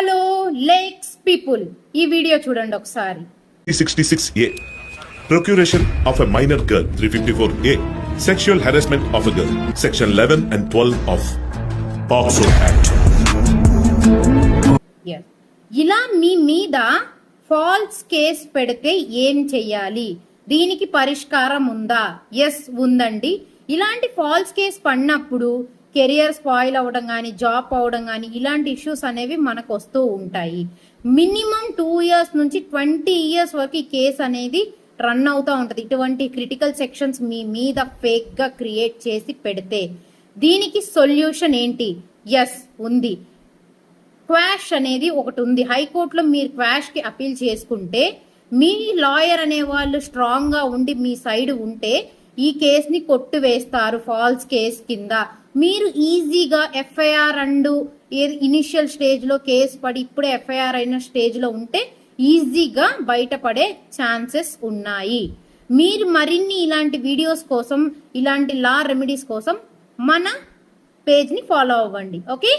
Hello lakes people, ఈ video చూడండి ఒకసారి. 366A Procuration of a minor girl. 354A Sexual harassment of a girl. Section 11 and 12 of POCSO Act. ఇలా మీ మీద falls case పెడితే ఏం చెయ్యాలి? దీనికి పరిష్కారం ఉందా? ఎస్ ఉందండి. ఇలాంటి ఫాల్స్ కేస్ పడినప్పుడు కెరియర్ స్పాయిల్ అవ్వడం కానీ, జాబ్ అవ్వడం కానీ, ఇలాంటి ఇష్యూస్ అనేవి మనకు వస్తూ ఉంటాయి. మినిమం 2 years నుంచి 20 years వరకు ఈ కేసు అనేది రన్ అవుతూ ఉంటుంది. ఇటువంటి క్రిటికల్ సెక్షన్స్ మీ మీద ఫేక్ గా క్రియేట్ చేసి పెడితే దీనికి సొల్యూషన్ ఏంటి? ఎస్ ఉంది. క్వాష్ అనేది ఒకటి ఉంది. హైకోర్టులో మీరు క్వాష్ కి అపీల్ చేసుకుంటే మీ లాయర్ అనే వాళ్ళు స్ట్రాంగ్ గా ఉండి మీ సైడ్ ఉంటే ఈ కేసుని కొట్టువేస్తారు ఫాల్స్ కేస్ కింద. మీరు ఈజీగా ఎఫ్ఐఆర్ ఇనిషియల్ స్టేజ్ లో కేసు పడి ఇప్పుడే ఎఫ్ఐఆర్ అయిన స్టేజ్ లో ఉంటే ఈజీగా బయటపడే ఛాన్సెస్ ఉన్నాయి. మీరు మరిన్ని ఇలాంటి వీడియోస్ కోసం, ఇలాంటి లా రెమెడీస్ కోసం మన పేజ్ ని ఫాలో అవ్వండి. ఓకే.